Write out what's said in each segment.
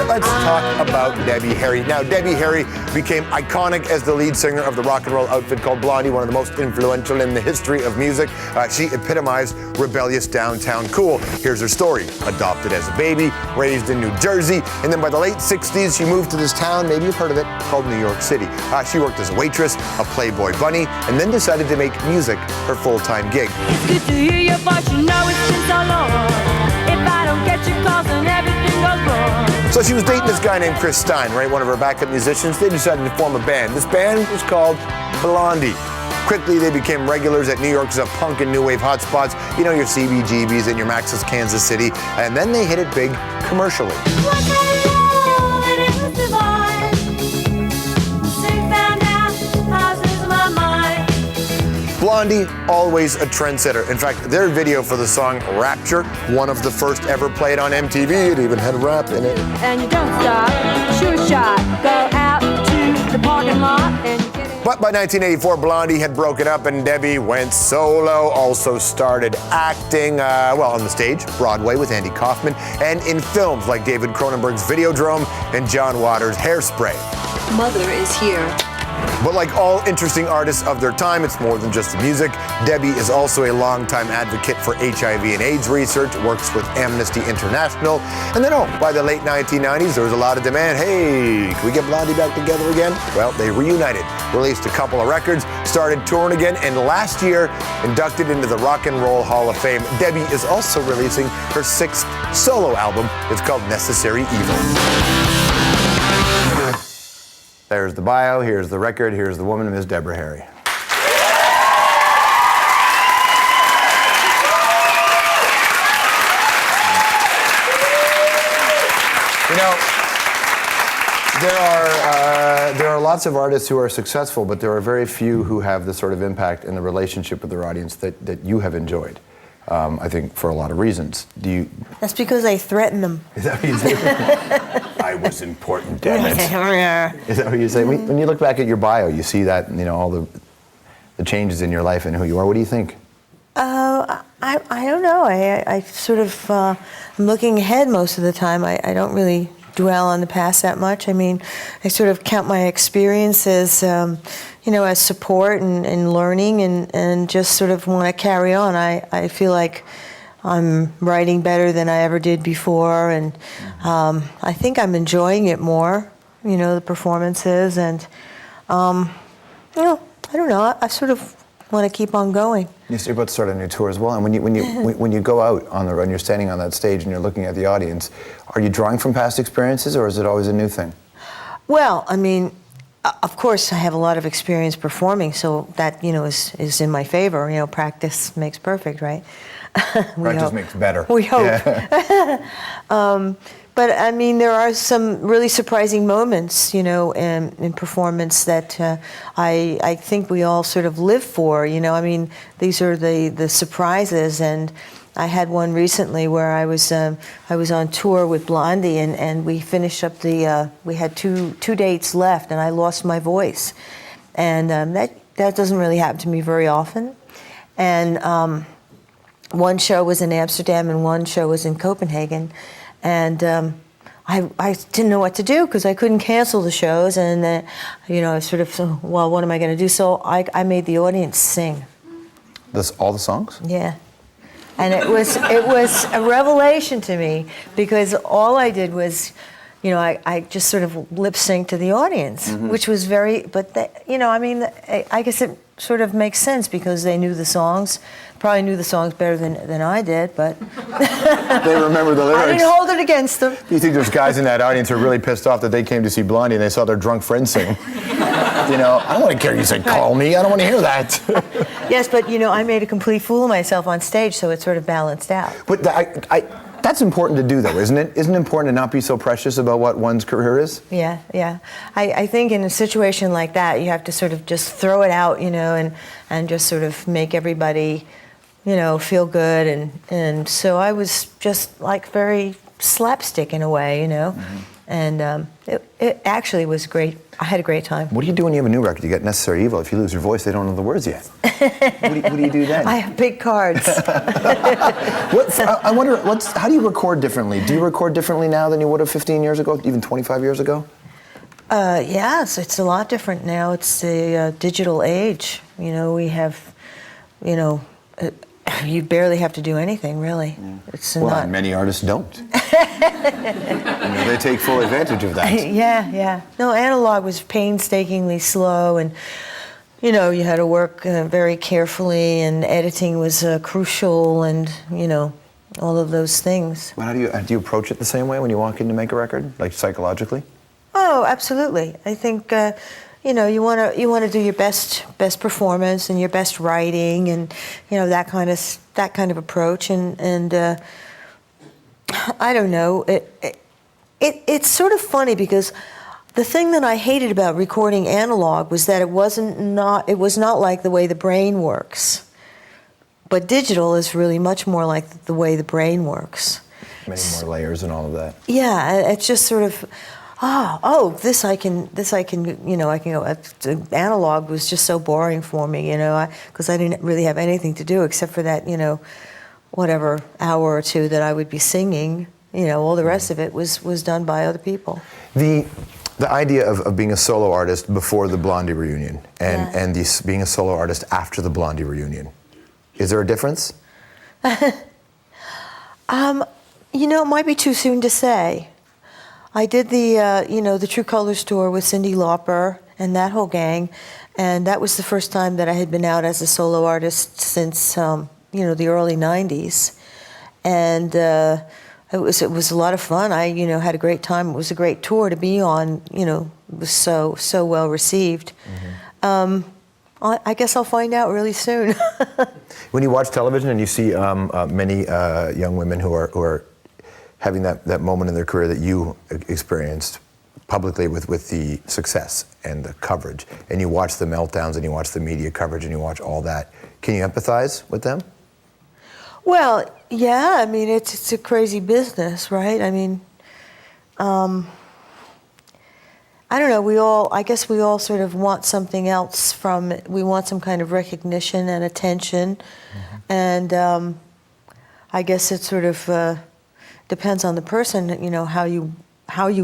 let's talk about Debbie Harry. Now, Debbie Harry became iconic as the lead singer of the rock and roll outfit called Blondie, one of the most influential in the history of music. She epitomized rebellious downtown cool. Here's her story. Adopted as a baby, raised in New Jersey, and then by the late 60s, she moved to this town, maybe you've heard of it, called New York City. She worked as a waitress, a Playboy bunny, and then decided to make music her full-time gig. It's good to hear your voice, you know it's been so long. If I don't get your calls, then everything goes wrong. So she was dating this guy named Chris Stein, right? One of her backup musicians. They decided to form a band. This band was called Blondie. Quickly, they became regulars at New York's punk and new wave hotspots. You know, your CBGBs and your Max's Kansas City. And then they hit it big commercially. Blondie, always a trendsetter. In fact, their video for the song Rapture, one of the first ever played on MTV, it even had rap in it. And you don't stop, shoot a shot, go out to the parking lot and you get it. But by 1984, Blondie had broken up and Debbie went solo, also started acting, on the stage, Broadway with Andy Kaufman, and in films like David Cronenberg's Videodrome and John Waters' Hairspray. Mother is here. But like all interesting artists of their time, it's more than just the music. Debbie is also a longtime advocate for HIV and AIDS research, works with Amnesty International. And then, by the late 1990s, there was a lot of demand. Hey, can we get Blondie back together again? Well, they reunited, released a couple of records, started touring again, and last year, inducted into the Rock and Roll Hall of Fame. Debbie is also releasing her 6th solo album. It's called Necessary Evil. There's the bio, here's the record, here's the woman, Ms. Deborah Harry. You know, there are lots of artists who are successful, but there are very few who have the sort of impact in the relationship with their audience that you have enjoyed. I think for a lot of reasons. That's because I threaten them. Is that what you say? I was important, damn it. Is that what you say? When you look back at your bio, you see that, all the changes in your life and who you are. What do you think? I don't know. I sort of, I'm looking ahead most of the time. I don't really dwell on the past that much. I mean, I sort of count my experiences, as support and learning and just sort of want to carry on. I feel like I'm writing better than I ever did before, and I think I'm enjoying it more, the performances, and, I don't know, I sort of want to keep on going. You're about to start a new tour as well, and when you go out on the road and you're standing on that stage and you're looking at the audience, are you drawing from past experiences, or is it always a new thing? Well, I mean, of course, I have a lot of experience performing, so that, is in my favor. Practice makes perfect, right? Practice makes better. We hope. Yeah. But I mean, there are some really surprising moments, in performance that I think we all sort of live for. I mean, these are the surprises, and I had one recently where I was on tour with Blondie, and we finished up we had two dates left, and I lost my voice, and that doesn't really happen to me very often, and one show was in Amsterdam and one show was in Copenhagen. And I didn't know what to do because I couldn't cancel the shows, and I sort of, well, what am I going to do? So I made the audience sing. All the songs? Yeah, and it was a revelation to me because all I did was, I just sort of lip synced to the audience, which was I guess it sort of makes sense because they knew the songs. Probably knew the songs better than I did, but they remember the lyrics. I didn't hold it against them. You think there's guys in that audience who are really pissed off that they came to see Blondie and they saw their drunk friend sing? I don't want to hear you say, call me. I don't want to hear that. Yes, but, I made a complete fool of myself on stage, so it sort of balanced out. But that's important to do, though, isn't it? Isn't it important to not be so precious about what one's career is? Yeah. I think in a situation like that, you have to sort of just throw it out, and just sort of make everybody, feel good. And so I was just like very slapstick in a way, you know. And it actually was great. I had a great time. What do you do when you have a new record? You get Necessary Evil. If you lose your voice, they don't know the words yet. What do you do then? I have big cards. I wonder, how do you record differently? Do you record differently now than you would have 15 years ago, even 25 years ago? Yes, it's a lot different now. It's the digital age. You know, we have, you know, you barely have to do anything, really. It's Well, not... and many artists don't. They take full advantage of that. Yeah. No, analog was painstakingly slow, and, you know, you had to work very carefully, and editing was crucial, and, you know, all of those things. But do you approach it the same way when you walk in to make a record, like psychologically? Oh, absolutely. I think you know, you want to do your best performance and your best writing, and you know, that kind of approach, and I don't know. It's sort of funny because the thing that I hated about recording analog was that it was not like the way the brain works. But digital is really much more like the way the brain works. Many more layers and all of that. Yeah, it's just sort of, this I can, you know, I can go. Analog was just so boring for me, you know, because I didn't really have anything to do except for that, you know, whatever hour or two that I would be singing. You know, all the rest of it was done by other people. The idea of being a solo artist before the Blondie reunion and being a solo artist after the Blondie reunion, is there a difference? You know, it might be too soon to say. I did the, you know, the True Colors tour with Cyndi Lauper and that whole gang, and that was the first time that I had been out as a solo artist since, you know, the early '90s, and it was a lot of fun. I, you know, had a great time. It was a great tour to be on. You know, it was so well received. I guess I'll find out really soon. When you watch television and you see many young women who are having that moment in their career that you experienced publicly with the success and the coverage, and you watch the meltdowns and you watch the media coverage and you watch all that, can you empathize with them? Well, yeah. I mean, it's a crazy business, right? I mean, I don't know, I guess we all sort of want something else from it. We want some kind of recognition and attention. And I guess it sort of depends on the person, you know, how you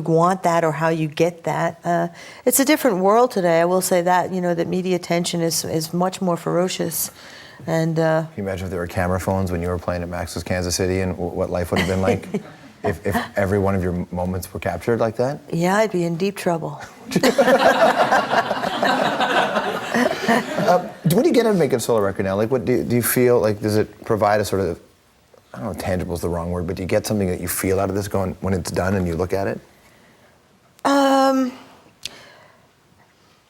want that or how you get that. It's a different world today, I will say that, you know, that media attention is much more ferocious. And can you imagine if there were camera phones when you were playing at Max's Kansas City, and what life would have been like if every one of your moments were captured like that? Yeah, I'd be in deep trouble. When you get to make a solo record now, like, what do you feel like? Does it provide a sort of, I don't know, tangible is the wrong word, but do you get something that you feel out of this going when it's done and you look at it?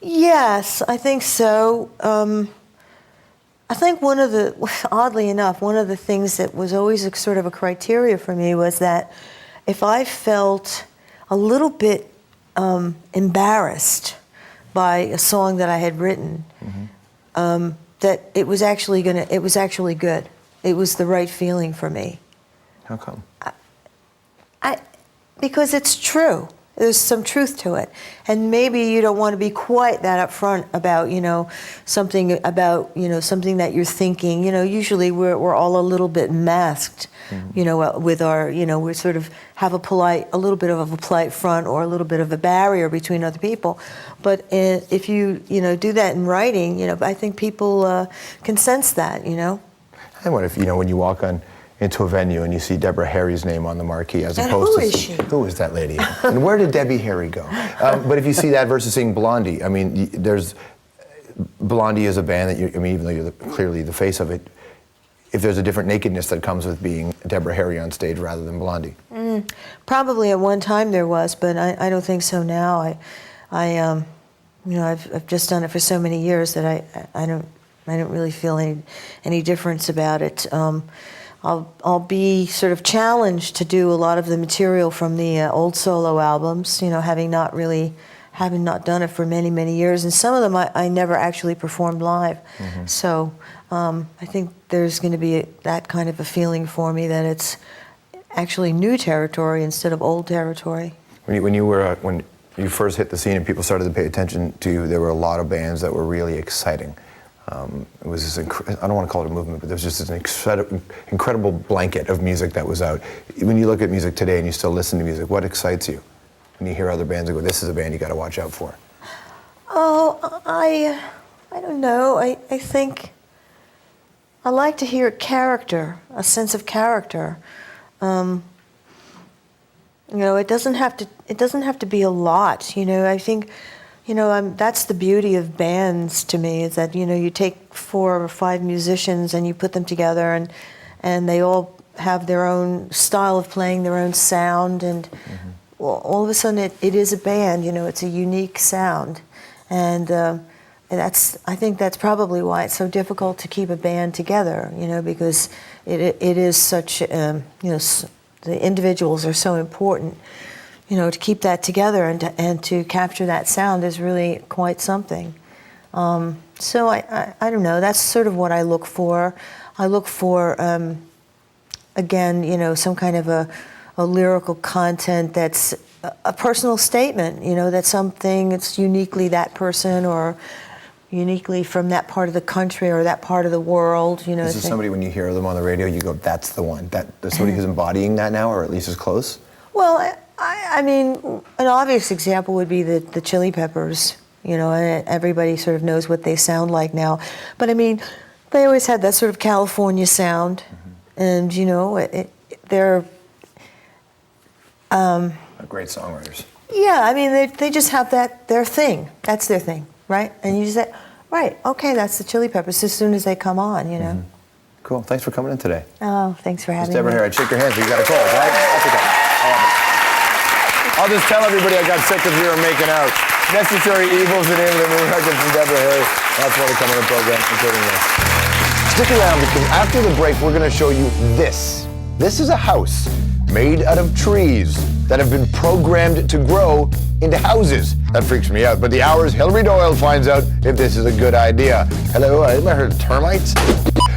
Yes, I think so. I think oddly enough, one of the things that was always sort of a criteria for me was that if I felt a little bit embarrassed by a song that I had written, that it was actually good. It was the right feeling for me. How come? Because it's true. There's some truth to it, and maybe you don't want to be quite that upfront about, you know, something that you're thinking. You know, usually we're all a little bit masked, you know, with our, you know, we sort of have a little bit of a polite front or a little bit of a barrier between other people. But if you know, do that in writing, you know, I think people can sense that, you know. I wonder if, you know, when you walk into a venue and you see Deborah Harry's name on the marquee, as And opposed who to is she? Who is that lady? And where did Debbie Harry go? But if you see that versus seeing Blondie, I mean, Blondie is a band that even though you're clearly the face of it, if there's a different nakedness that comes with being Deborah Harry on stage rather than Blondie. Probably at one time there was, but I don't think so now. You know, I've just done it for so many years that I don't really feel any difference about it. I'll be sort of challenged to do a lot of the material from the old solo albums, you know, having not done it for many years, and some of them I never actually performed live. So I think there's going to be that kind of a feeling for me that actually new territory instead of old territory. When you first hit the scene and people started to pay attention to you, there were a lot of bands that were really exciting. It was this I don't want to call it a movement, but there was just this incredible blanket of music that was out. When you look at music today and you still listen to music, what excites you when you hear other bands and go, this is a band you got to watch out for? Oh, I don't know. I think I like to hear character, a sense of character. You know, it doesn't have to be a lot. You know, I think, you know, that's the beauty of bands to me, is that, you know, you take 4 or 5 musicians and you put them together, and they all have their own style of playing, their own sound, and all of a sudden it is a band. You know, it's a unique sound, and I think that's probably why it's so difficult to keep a band together. You know, because it is such you know, the individuals are so important. You know, to keep that together and to capture that sound is really quite something. So I don't know. That's sort of what I look for. I look for again, you know, some kind of a lyrical content that's a personal statement. You know, that's something that's uniquely that person, or uniquely from that part of the country or that part of the world. You know, Is there somebody, when you hear them on the radio, you go, that's the one? There's somebody who's embodying that now, or at least as close? Well, I mean, an obvious example would be the Chili Peppers. You know, and everybody sort of knows what they sound like now. But I mean, they always had that sort of California sound, and you know, they're Great songwriters. Yeah, I mean, they just have their thing. That's their thing, right? And you just say, right, okay, that's the Chili Peppers as soon as they come on, you know. Cool. Thanks for coming in today. Oh, thanks for having me. Deborah here. I'd shake your hands, but you got a cold, right? That's okay. I'll just tell everybody I got sick of you and making out. Necessary Evils in England. New record from Deborah Harry. That's why they come on the program, including this. Stick around, because after the break, we're going to show you this. This is a house made out of trees that have been programmed to grow into houses. That freaks me out. But the Hour's Hilary Doyle finds out if this is a good idea. Hello, I ever heard of termites?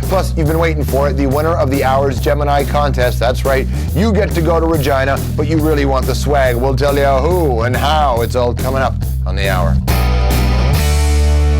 Plus, you've been waiting for it, the winner of the Hour's Gemini contest. That's right, you get to go to Regina, but you really want the swag. We'll tell you who and how. It's all coming up on the Hour.